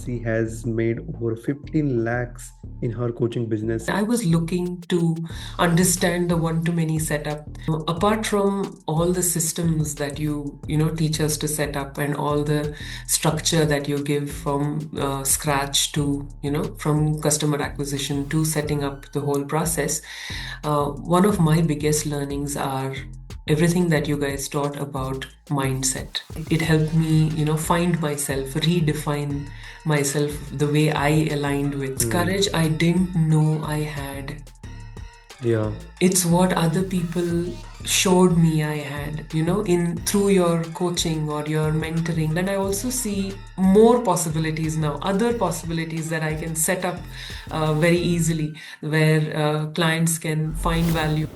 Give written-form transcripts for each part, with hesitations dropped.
she has made over 15 lakhs in her coaching business. I was looking to understand the one-to-many setup. Apart from all the systems that you teach us to set up and all the structure that you give from scratch to, from customer acquisition to setting up the whole process, one of my biggest learnings are everything that you guys taught about mindset. It helped me, find myself, redefine myself the way I aligned with courage I didn't know I had. Yeah. It's what other people showed me I had, in through your coaching or your mentoring. And I also see more possibilities now, other possibilities that I can set up very easily, where clients can find value.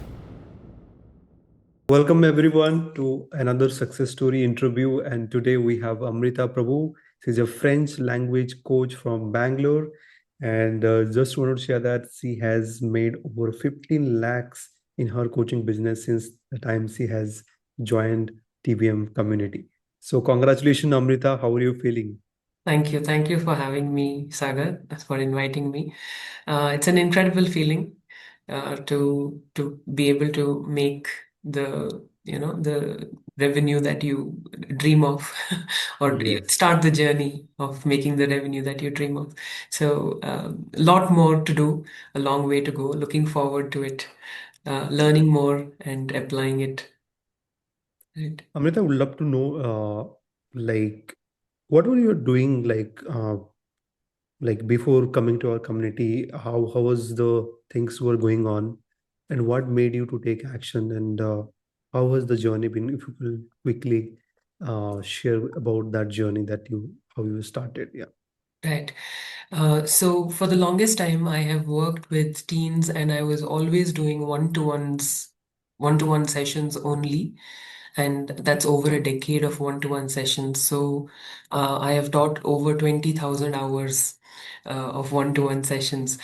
Welcome everyone to another success story interview. And today we have Amrita Prabhu. She's a French language coach from Bangalore. And just wanted to share that she has made over 15 lakhs in her coaching business since the time she has joined TBM community. So congratulations, Amrita. How are you feeling? Thank you. Thank you for having me, Sagar, for inviting me. It's an incredible feeling to be able to make the revenue that you dream of, or Yes. start the journey of making the revenue that you dream of. So, a lot more to do, a long way to go. Looking forward to it, learning more and applying it. Right. Amrita, I would love to know, what were you doing, before coming to our community? How was the things were going on, and what made you to take action, and how has the journey been? If you will quickly share about that journey that you how you started. Yeah. Right. So for the longest time, I have worked with teens and I was always doing one-to-one sessions only. And that's over a decade of one-to-one sessions. So I have taught over 20,000 hours of one-to-one sessions.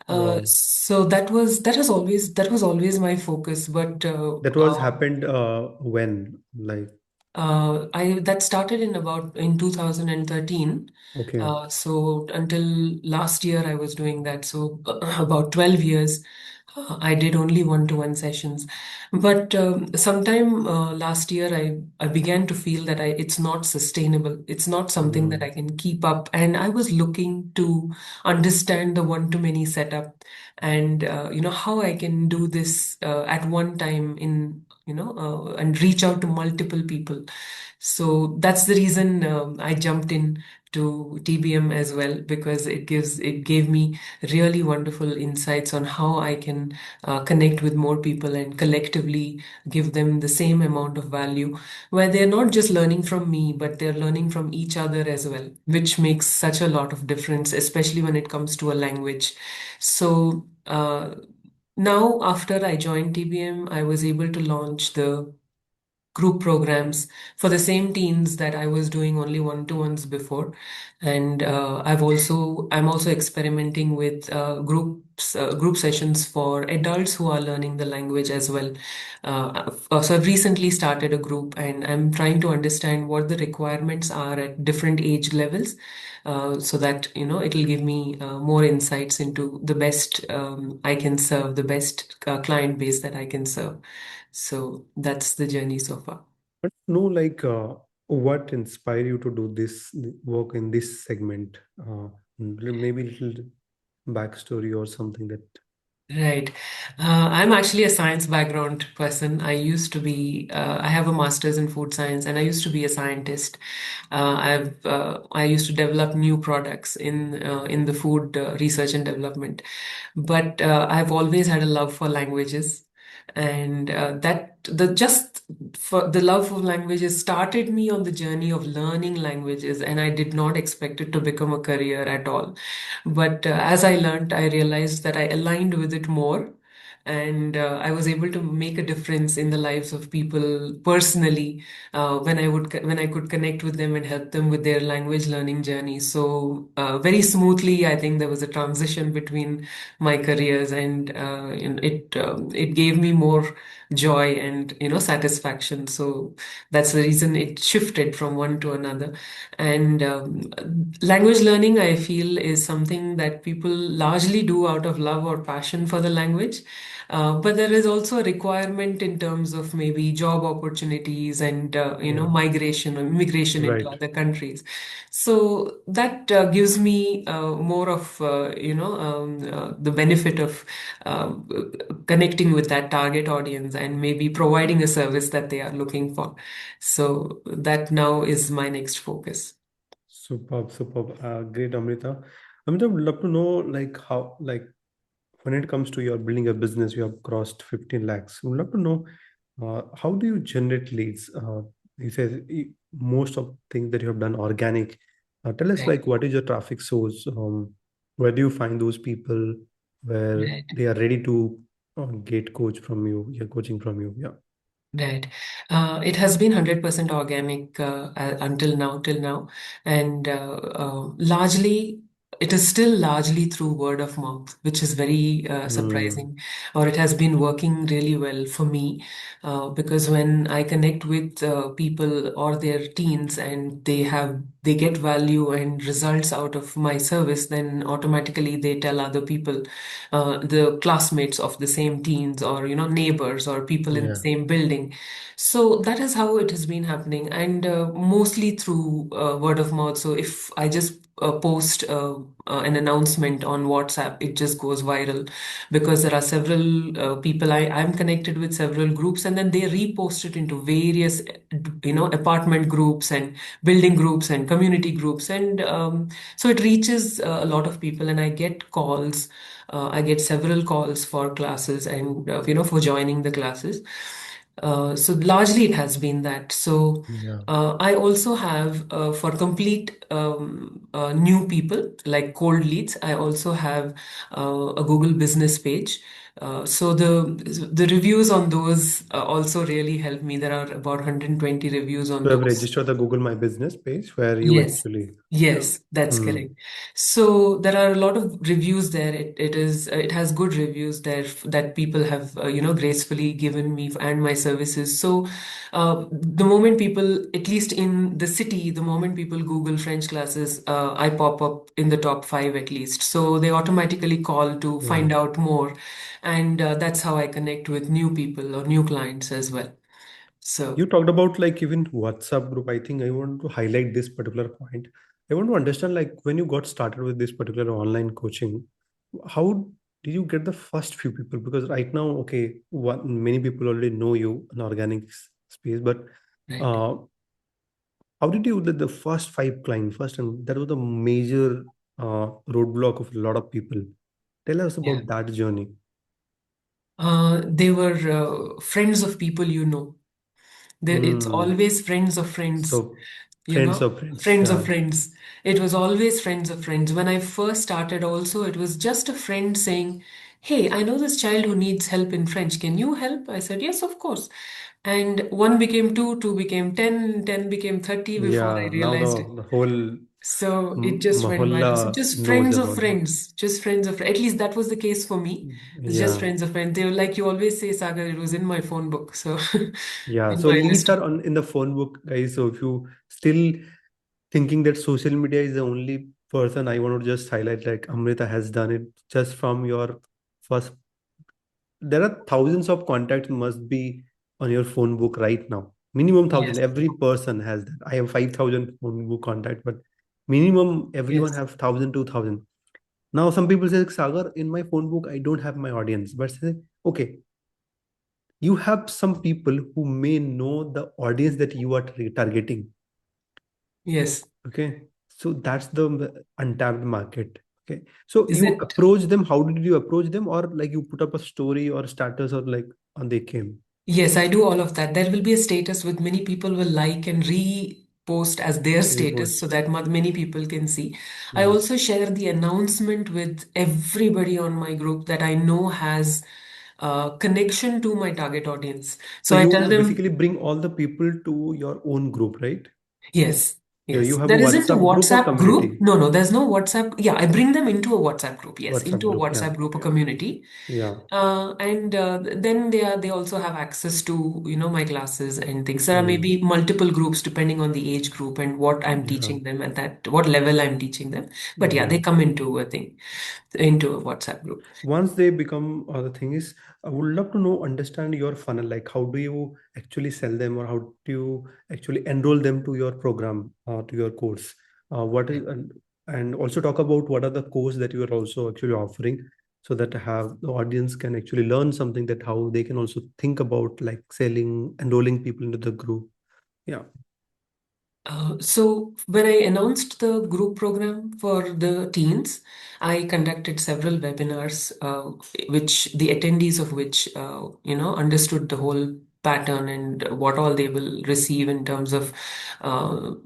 Wow. So that was always my focus. But That was happened when, like, I that started in 2013. okay. So until last year, I was doing that. So about 12 years, I did only one-to-one sessions. But sometime last year, I began to feel that it's not sustainable. It's not something that I Mm, can keep up. And I was looking to understand the one-to-many setup and how I can do this at one time and reach out to multiple people. So that's the reason I jumped in to TBM as well, because it gave me really wonderful insights on how I can connect with more people and collectively give them the same amount of value, where they're not just learning from me, but they're learning from each other as well, which makes such a lot of difference, especially when it comes to a language. So now, after I joined TBM, I was able to launch the group programs for the same teens that I was doing only one-to-ones before. And I'm also experimenting with group sessions for adults who are learning the language as well. So I've recently started a group and I'm trying to understand what the requirements are at different age levels, so that, it'll give me more insights into the best I can serve, the best client base that I can serve. So that's the journey so far. but no, like, what inspired you to do this work in this segment? Maybe little backstory or something that. Right. I'm actually a science background person. I have a master's in food science and I used to be a scientist. I used to develop new products in the food research and development. But I've always had a love for languages. And that the just for the love of languages started me on the journey of learning languages, and I did not expect it to become a career at all. But as I learned, I realized that I aligned with it more. and I was able to make a difference in the lives of people personally when I could connect with them and help them with their language learning journey. So very smoothly, I think there was a transition between my careers, and it gave me more joy and satisfaction. So that's the reason it shifted from one to another. And language learning, I feel, is something that people largely do out of love or passion for the language. But there is also a requirement in terms of maybe job opportunities and Yeah. migration or immigration into Right. other countries. So that gives me more of the benefit of uh, connecting with that target audience and maybe providing a service that they are looking for. So that now is my next focus. Superb, superb. Great, Amrita. Amrita, would love to know like how, like when it comes to your building a business, you have crossed 15 lakhs. Would love to know how do you generate leads? You say most of things that you have done organic. Tell us Right. like what is your traffic source? Where do you find those people where Right. they are ready to get coach from you, your coaching from you? Yeah. Right. It has been 100% organic until now, till now. And largely, it is still largely through word of mouth, which is very Mm, surprising, or it has been working really well for me. Because when I connect with people or their teens and they get value and results out of my service, then automatically they tell other people, the classmates of the same teens, or neighbors or people in the yeah. same building. So that is how it has been happening, and mostly through word of mouth. So if I just post an announcement on WhatsApp, it just goes viral, because there are several people, I'm connected with several groups, and then they repost it into various apartment groups and building groups and community groups, and so it reaches a lot of people, and I get calls. I get several calls for classes and for joining the classes. So largely it has been that. So Yeah. I also have, for complete new people like cold leads, I also have a Google business page. So the reviews on those also really help me. There are about 120 reviews on So I've those. registered the Google My Business page where you Yes, actually, yeah. yes, that's Hmm. correct. So there are a lot of reviews there. It has good reviews there that people have gracefully given me and my services. So the moment people, at least in the city, the moment people Google French classes, I pop up in the top five at least. So they automatically call to Yeah. find out more, and that's how I connect with new people or new clients as well. You So. talked about like even WhatsApp group. I think I want to highlight this particular point. I want to understand like when you got started with this particular online coaching, how did you get the first few people? Because right now, okay, many people already know you in organic space, but Right. uh, how did you get the first five clients first? And that was the major roadblock of a lot of people. Tell us Yeah. about that journey. They were friends of people you know. It's Hmm. always friends of friends, So friends of friends. friends of Yeah. friends. It was always friends of friends. When I first started, also, it was just a friend saying, "Hey, I know this child who needs help in French. Can you help?" I said, "Yes, of course." And one became two, two became 10, 10 became 30 before I Yeah, now realized it. the whole So it just went viral. So Mahalla just knows friends of about it. friends, just friends of At least that was the case for me. It's just Yeah, friends of friends. They were like you always say, Sagar, it was in my phone book. So yeah. in So my leads list of are on in the phone book, guys. So if you still thinking that social media is the only person, I want to just highlight like Amrita has done it just from your first. There are thousands of contacts must be on your phone book right now. Minimum thousand. yes, Every person has that. I have 5,000 phone book contact, but minimum everyone yes, have 1,000, 2,000. Now some people say, Sagar, in my phone book, I don't have my audience. But say, okay, you have some people who may know the audience that you are targeting. yes. Okay. So that's the untapped market. Okay. So Is you it? approach them. How did you approach them? Or like you put up a story or status or like and they came. Yes, I do all of that. There will be a status with many people will like and repost as their status so Repost. that many people can see. I Hmm. also share the announcement with everybody on my group that I know has connection to my target audience. So So I tell you them, basically bring all the people to your own group, right? yes, Yeah, you yes. have a There isn't a WhatsApp group or WhatsApp group. community? No, no, there's no WhatsApp. Yeah, I bring them into a WhatsApp group. Yes, WhatsApp into a group, yeah. WhatsApp group, a community. Yeah. And then they also have access to, my classes and things. There are Mm. maybe multiple groups depending on the age group and what I'm Yeah. teaching them at that, what level I'm teaching them. But yeah, they Mm. come into a thing, into a WhatsApp group. Once they become, the thing is, I would love to know, understand your funnel. Like, how do you actually sell them, or how do you actually enroll them to your program, to your course? What is, and also talk about what are the course that you are also actually offering, so that have the audience can actually learn something, that how they can also think about like selling, enrolling people into the group. Yeah. So when I announced the group program for the teens, I conducted several webinars, which the attendees of which, understood the whole pattern and what all they will receive in terms of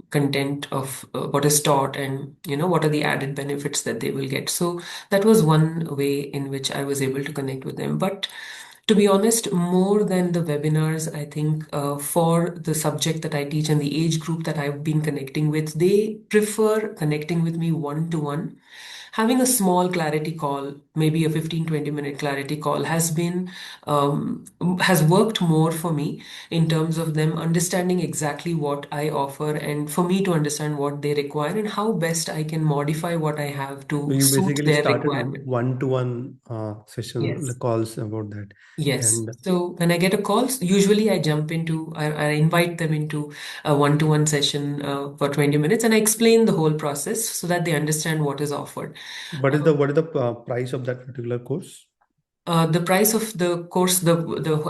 content of what is taught, and what are the added benefits that they will get. So that was one way in which I was able to connect with them. But to be honest, more than the webinars, I think for the subject that I teach and the age group that I've been connecting with, they prefer connecting with me one to one. Having a small clarity call, maybe a 15-20 minute clarity call, um, has worked more for me in terms of them understanding exactly what I offer, and for me to understand what they require and how best I can modify what I have So to you suit basically their started requirement. one-to-one session Yes. calls about that, Yes. and So when I get a call, usually I invite them into a one-to-one session for 20 minutes, and I explain the whole process so that they understand what is offered. Uh, what is the price of that particular course? the price of the course, the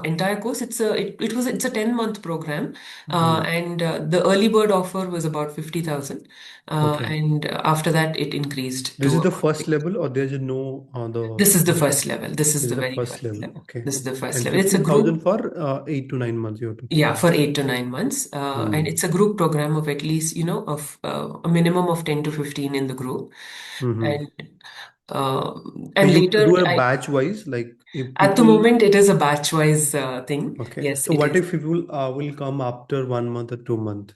entire course, it's a 10-month program, Hmm. and the early bird offer was about 50,000, Okay. and after that it increased This to is the about first level, or there's no the this is the first level. This is this is the the very first first level. level. Okay. This is the first And level. It's a 50,000 group. for 8 to 9 months, you're Yeah, talking. for 8 to 9 months. And Hmm. it's a group program of at least, of a minimum of 10 to 15 in the group. Hmm. And uh, So and you later, do a batch wise, like if at the people. moment, it is a batch-wise thing. Okay. Yes, So it what is. if people will come after 1 month or 2 month?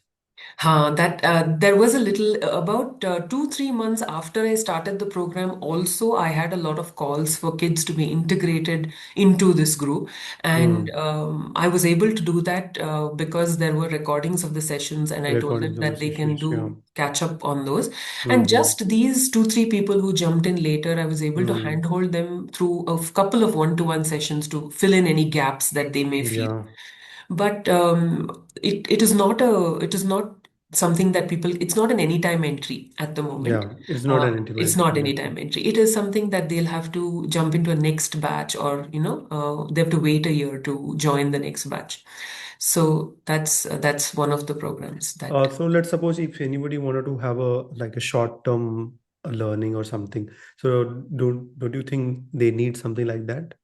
That there was a little about 2-3 months after I started the program. Also, I had a lot of calls for kids to be integrated into this group, and Hmm. I was able to do that because there were recordings of the sessions, and I told them Recordings of the that they can sessions. Yeah. do catch up on those. And Hmm. just these 2-3 people who jumped in later, I was able to Hmm. handhold them through a couple of one-to-one sessions to fill in any gaps that they may feel. Yeah. But it is not something that people, it's not an anytime entry at the moment. Yeah. It's not an It's intimate. not Exactly. anytime entry. It is something that they'll have to jump into a next batch, or they have to wait a year to join the next batch. So that's one of the programs that. So let's suppose if anybody wanted to have a like a short term learning or something. So don't you think they need something like that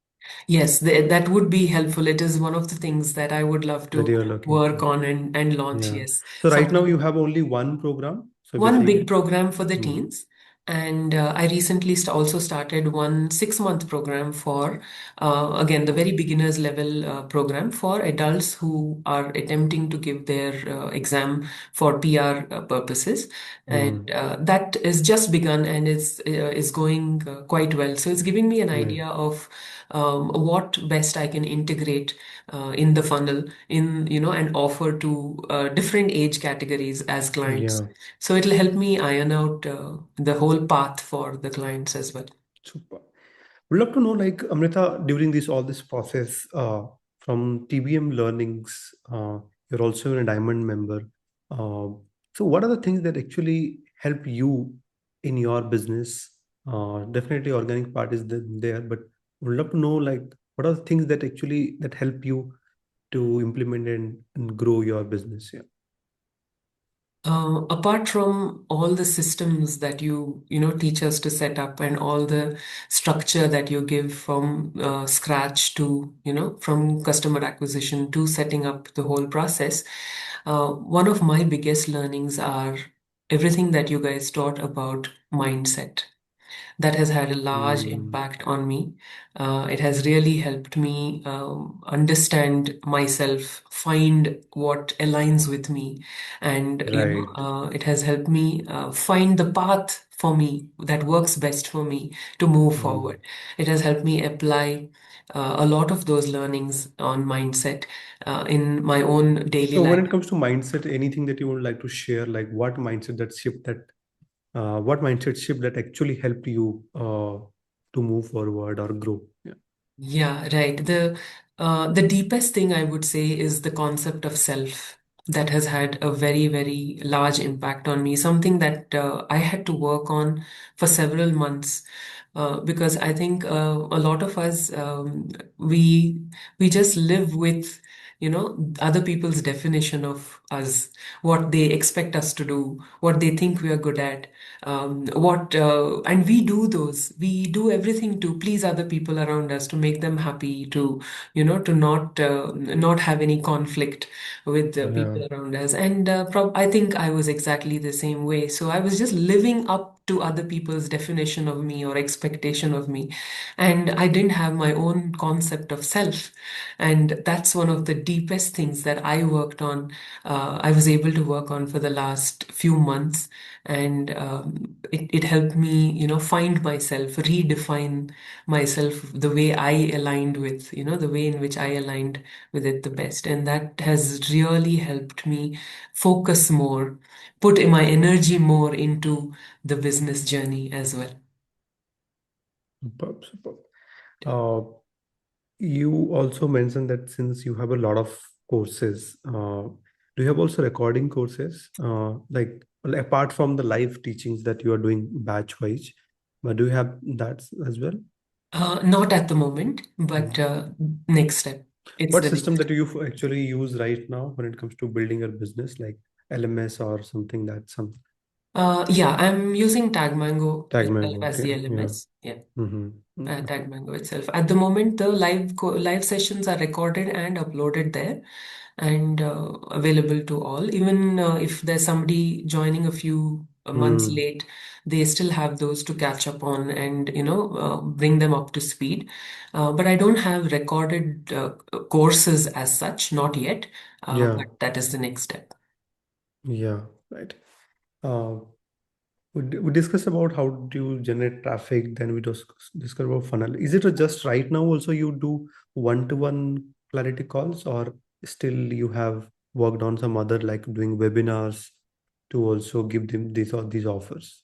Yes, that would be helpful. It is one of the things that I would love that to you're looking work for? on and launch. Yeah. Yes, So right now you something. have only one program. So One basically, big program for the hmm. teens. And I recently also started one 6-month program for, again, the very beginners level program for adults who are attempting to give their exam for PR purposes. And Hmm. that is just begun and is going quite well. So it's giving me an Great. idea of what best I can integrate in the funnel, and offer to different age categories as clients. Yeah. So it'll help me iron out the whole path for the clients as well. Super. Would love to know, like Amrita, during this all this process, from TBM learnings, you're also a diamond member. Uh, so, what are the things that actually help you in your business? Definitely, organic part is there, but would love to know, like, what are the things that actually that help you to implement and grow your business? Yeah. Apart from all the systems that teach us to set up, and all the structure that you give from scratch to, from customer acquisition to setting up the whole process, one of my biggest learnings are everything that you guys taught about mindset. That has had a large Mm, impact on me. It has really helped me understand myself, find what aligns with me, and right. it has helped me find the path for me that works best for me to move Mm. forward. It has helped me apply a lot of those learnings on mindset in my own daily So when life. it comes to mindset, anything that you would like to share, like what mindset shift that actually helped you to move forward or grow? Yeah. Yeah, right. The deepest thing I would say is the concept of self that has had a very, very large impact on me, something that I had to work on for several months. Because I think a lot of us we just live with other people's definition of us, what they expect us to do, what they think we are good at, what and we do everything to please other people around us, to make them happy, to to not have any conflict with the Yeah. people around us. And I think I was exactly the same way, so I was just living up to other people's definition of me or expectation of me, and I didn't have my own concept of self. And that's one of the deepest things that I worked on. I was able to work on for the last few months, and it helped me find myself, redefine myself the way I aligned with the way in which I aligned with it the best. And that has really helped me focus more, put my energy more into the business journey as well. Superb, superb. Uh, you also mentioned that since you have a lot of courses, do you have also recording courses? Like apart from the live teachings that you are doing batch wise, but do you have that as well? Not at the moment, but Mhm. next step. It's What the system next that step. you actually use right now when it comes to building your business, like LMS or something that some Yeah, I'm using Tagmango Tag itself Mango? as Okay, the yeah. LMS. Yeah. Mm-hmm. Okay. Tagmango itself. At the moment, the live sessions are recorded and uploaded there, and available to all. Even if there's somebody joining a few months Mm. late, they still have those to catch up on and bring them up to speed. But I don't have recorded courses as such, not yet. Yeah, But that is the next step. yeah, right. Uh, we discussed about how do you generate traffic, then we discuss about funnel. Is it just right now also you do one-to-one clarity calls, or still you have worked on some other like doing webinars to also give them these offers?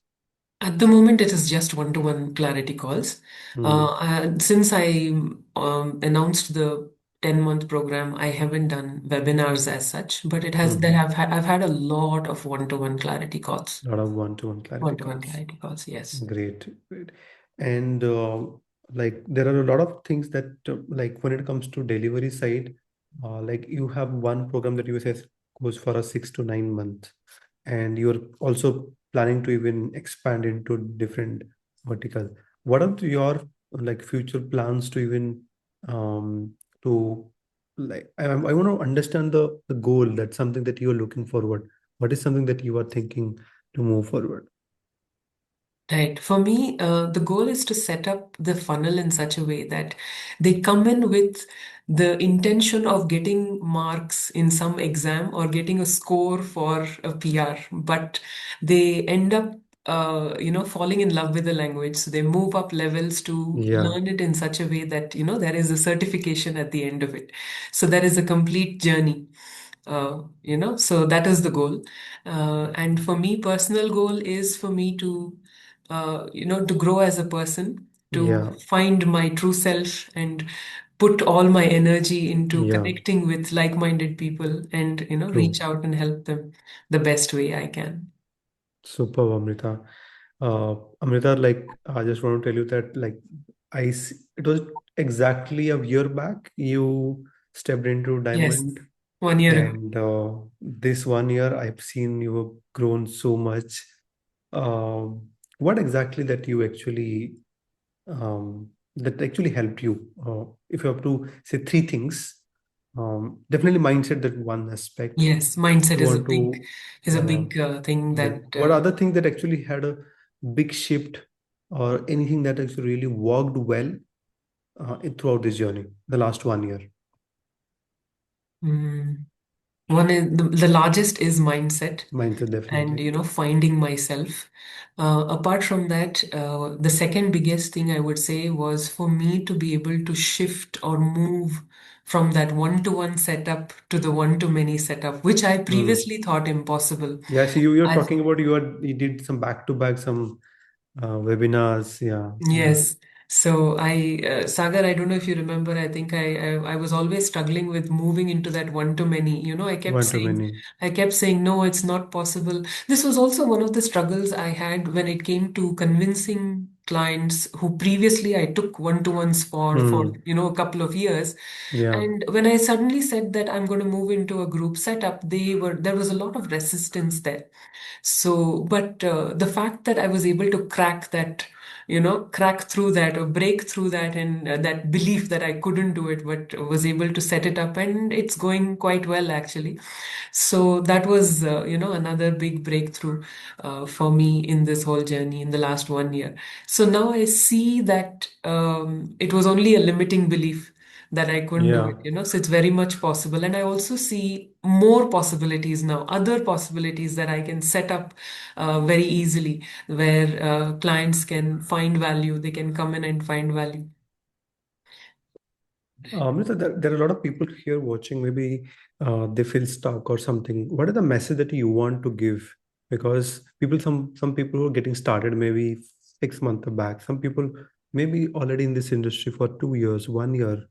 At the moment, it is just one-to-one clarity calls. Mm. Since I announced the 10-month program, I haven't done webinars as such, but it has that Mm-hmm. I've had a lot of one-to-one clarity calls. A lot of one-to-one clarity One-to-one calls. clarity calls, yes. Great, great. And like there are a lot of things that like when it comes to delivery side, like you have one program that you say goes for a 6 to 9 months, and you're also planning to even expand into different vertical. What are your like future plans to even to like I want to understand the goal, that's something that you are looking forward. What is something that you are thinking to move forward? Right. For me, the goal is to set up the funnel in such a way that they come in with the intention of getting marks in some exam or getting a score for a PR, but they end up, falling in love with the language. So they move up levels to Yeah. learn it in such a way that, there is a certification at the end of it. So that is a complete journey. So that is the goal. And for me, personal goal is for me to to grow as a person, to Yeah, find my true self and put all my energy into yeah, connecting with like-minded people and, reach true. out and help them the best way I can. Super, Amrita. Amrita, like I just want to tell you that like it was exactly a year back you stepped into Yes, Diamond, 1 year ago. and this 1 year I've seen you have grown so much. What exactly that actually helped you? If you have to say three things, definitely mindset that one aspect. Yes, If mindset you want to is a uh, big thing great. that What other thing that actually had a big shift or anything that has really worked well throughout this journey, the last 1 year? Mm. One is the largest is mindset Mindset, and definitely. finding myself. Apart from that, the second biggest thing I would say was for me to be able to shift or move from that one-to-one setup to the one-to-many setup, which I Hmm. previously thought impossible. Yeah, so you're I talking about you did some back to back some webinars. Yeah, yeah. Yes. So Sagar, I don't know if you remember, I think I was always struggling with moving into that one to many. One too many. I kept saying, no, it's not possible. This was also one of the struggles I had when it came to convincing clients who previously I took one-to-ones for, Hmm. a couple of years. Yeah. And when I suddenly said that I'm going to move into a group setup, there was a lot of resistance there. So, but the fact that I was able to crack through that or break through that and that belief that I couldn't do it, but was able to set it up and it's going quite well actually. So that was, another big breakthrough for me in this whole journey in the last 1 year. So now I see that it was only a limiting belief that I couldn't do Yeah. it. So it's very much possible. And I also see more possibilities now, other possibilities that I can set up very easily where clients can find value, they can come in and find value. So there are a lot of people here watching. Maybe they feel stuck or something. What is the message that you want to give? Because some people who are getting started maybe 6 months back. Some people maybe already in this industry for 2 years, 1 year,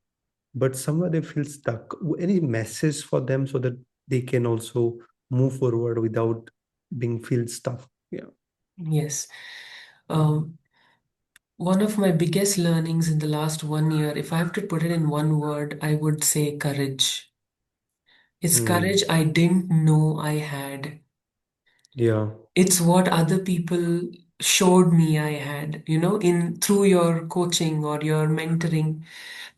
but somewhere they feel stuck. Any message for them so that they can also move forward without being feel stuck? Yeah. Yes. Um, One of my biggest learnings in the last 1 year, if I have to put it in one word, I would say courage. It's Hmm. courage I didn't know I had. Yeah. It's what other people showed me I had, in through your coaching or your mentoring.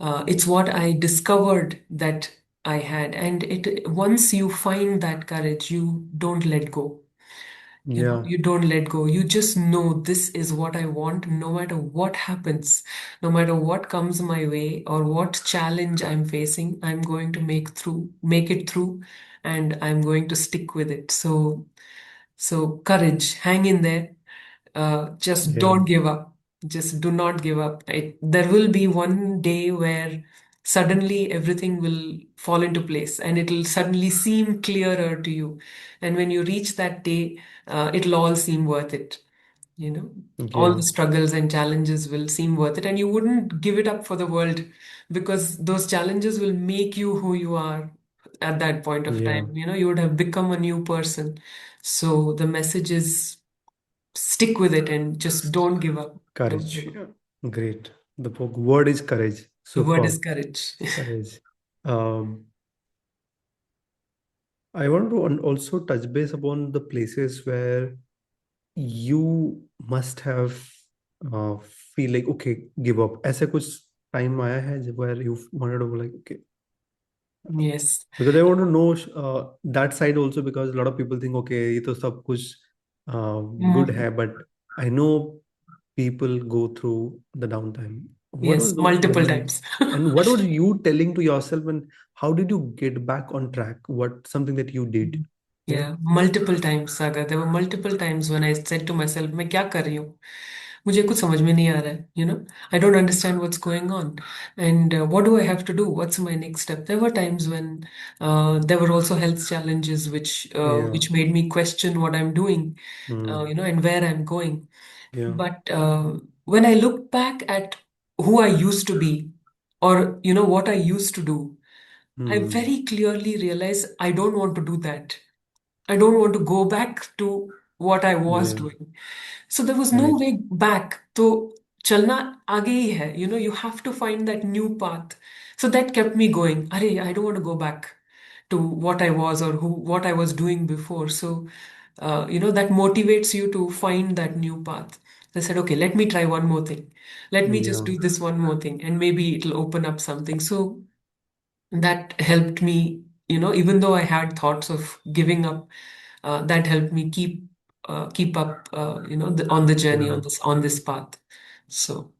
It's what I discovered that I had. And it once you find that courage, you don't let go. Yeah. You don't let go. You just know this is what I want, no matter what happens, no matter what comes my way or what challenge I'm facing, I'm going to make it through, and I'm going to stick with it. So courage, hang in there. Just Yeah. don't give up. Just do not give up. There will be one day where suddenly everything will fall into place and it'll suddenly seem clearer to you. And when you reach that day, it'll all seem worth it. You know, all Yeah. the struggles and challenges will seem worth it. And you wouldn't give it up for the world because those challenges will make you who you are at that point of Yeah. time. You would have become a new person. So the message is stick with it and just don't give up. Don't give Courage. up. Yeah. Great. The word is courage. The word is Superb. courage. Courage. Um, I want to also touch base upon the places where you must have uh, feel like okay, give up. ऐसा कुछ time आया है जब where you wanted to like okay, Yes. because I want to know that side also because a lot of people think okay ये तो सब कुछ good Mm, है but I know people go through the downtime. What yes, was those multiple moments? times. And what were you telling to yourself and how did you get back on track? What something that you did? Yeah. Yeah, multiple times, Saga. There were multiple times when I said to myself, मैं क्या कर रही हूँ? मुझे कुछ समझ में नहीं आ रहा है, I don't understand what's going on. And what do I have to do? What's my next step? There were times when there were also health challenges Yeah. which made me question what I'm doing, Hmm. and where I'm going. Yeah. But when I look back at who I used to be, or what I used to do, I Hmm. very clearly realize I don't want to do that. I don't want to go back to what I was Yeah. doing. So there was no Right. way back. तो चलना आगे ही है. You have to find that new path. So that kept me going. अरे, I don't want to go back to what I was or what I was doing before. So, that motivates you to find that new path. I said, okay, let me try one more thing. Let me just Yeah. do this one more thing, and maybe it'll open up something. So that helped me, even though I had thoughts of giving up, that helped me keep up, on the journey Yeah. on this path. So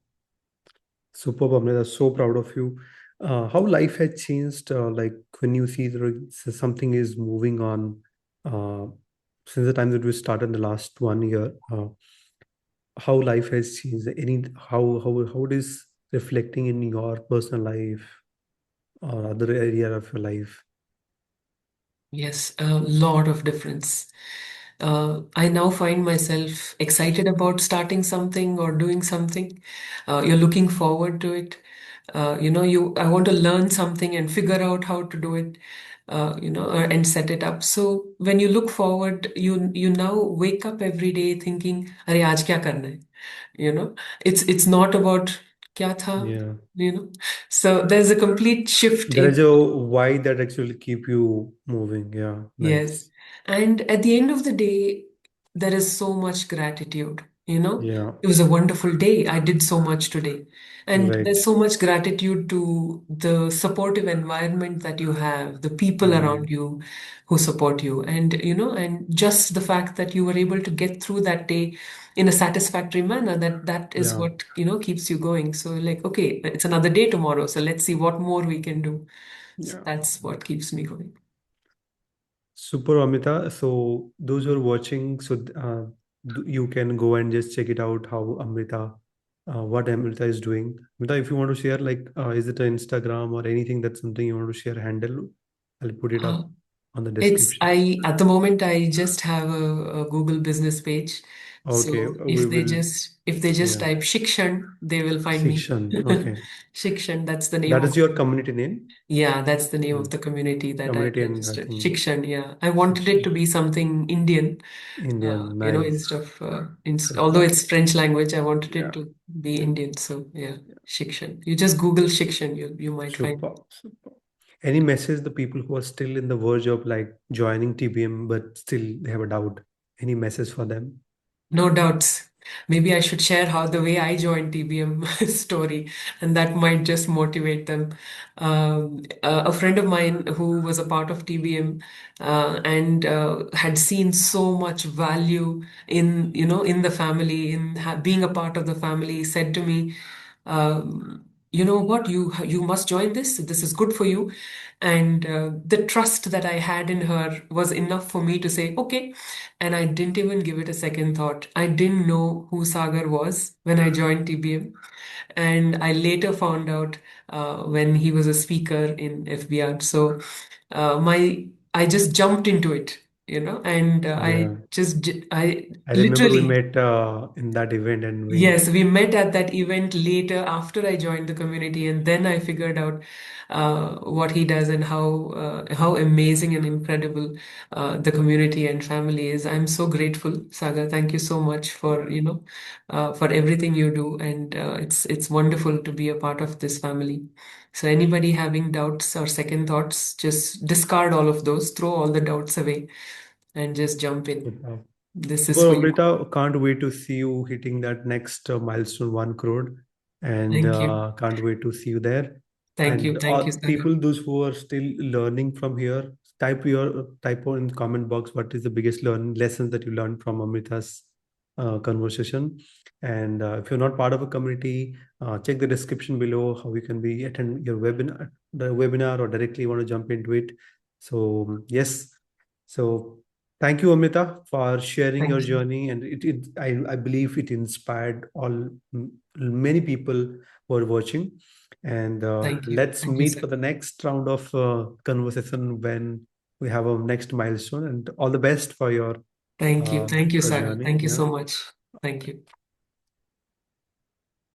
Superb, Amrita. So proud of you. How life has changed, like when you see something is moving on uh, since the time that we started in the last 1 year. How life has changed. Any how it is reflecting in your personal life or other area of your life. yes, a lot of difference. I now find myself excited about starting something or doing something. You're looking forward to it. I want to learn something and figure out how to do it. And set it up. So when you look forward, you now wake up every day thinking, "अरे आज क्या करना है?" You know, it's not about क्या था, Yeah. you know. So there's a complete shift There in. is a why that actually keep you moving. Yeah, Yes. nice. And at the end of the day, there is so much gratitude. Yeah, It was a wonderful day. I did so much today. And right. there's so much gratitude to the supportive environment that you have, the people around Mm, you who support you. And just the fact that you were able to get through that day in a satisfactory manner, that is yeah, what, keeps you going. So like, okay, it's another day tomorrow. So let's see what more we can do. So yeah. that's what keeps me going. Super, Amita. So those who are watching, so you can go and just check it out how Amrita, what Amrita is doing. Amrita, if you want to share, like, is it an Instagram or anything that's something you want to share handle? I'll put it Uh, up on the It's description. I at the moment I just have a Google business page. Okay, So we if they will. just Yeah, type Shikshan, they will find me. section. Okay, Shikshan, that's the name that of is your community name. yeah, that's the name of Mm. the community that I've Community, and I registered. think Shikshan, yeah. I wanted it section. to be something Indian, Indian, nice, instead of although super. it's French language, I wanted it Yeah, to be Indian. So yeah, Shikshan. You just Google Shikshan, you might find. super, super. Any message the people who are still in the verge of like joining TBM but still they have a doubt? Any message for them? No doubts. Maybe I should share how the way I joined TBM story, and that might just motivate them. A friend of mine who was a part of TBM and had seen so much value in the family, in being a part of the family, said to me, "You know what? You must join this. This is good for you." And the trust that I had in her was enough for me to say, "Okay." And I didn't even give it a second thought. I didn't know who Sagar was when I joined TBM. And I later found out when he was a speaker in FBR. So I just jumped into it, and Yeah, I I remember we literally. met in that event and we, Yes, we met at that event later after I joined the community, and then I figured out what he does and how amazing and incredible the community and family is. I'm so grateful, Saga. Thank you so much for for everything you do, and it's wonderful to be a part of this family. So anybody having doubts or second thoughts, just discard all of those, throw all the doubts away, and just jump in. This is Super for you. Amrita, can't wait to see you hitting that next milestone 1 crore, and Thank you. can't wait to see you there. Thank you. And Thank you, all Saga. people, those who are still learning from here, type in the comment box what is the biggest learning lessons that you learned from Amrita's conversation. And if you're not part of a community, check the description below how you can be attend your webinar, or directly want to jump into it. So yes, so thank you, Amrita, for sharing your Thank you. journey. And I believe it inspired many people who are watching. And Thank you. let's Thank you, meet sir. for the next round of conversation when we have a next milestone. And all the best Thank you. for Thank you, your Saga. journey. Thank you Yeah. so much. Thank you.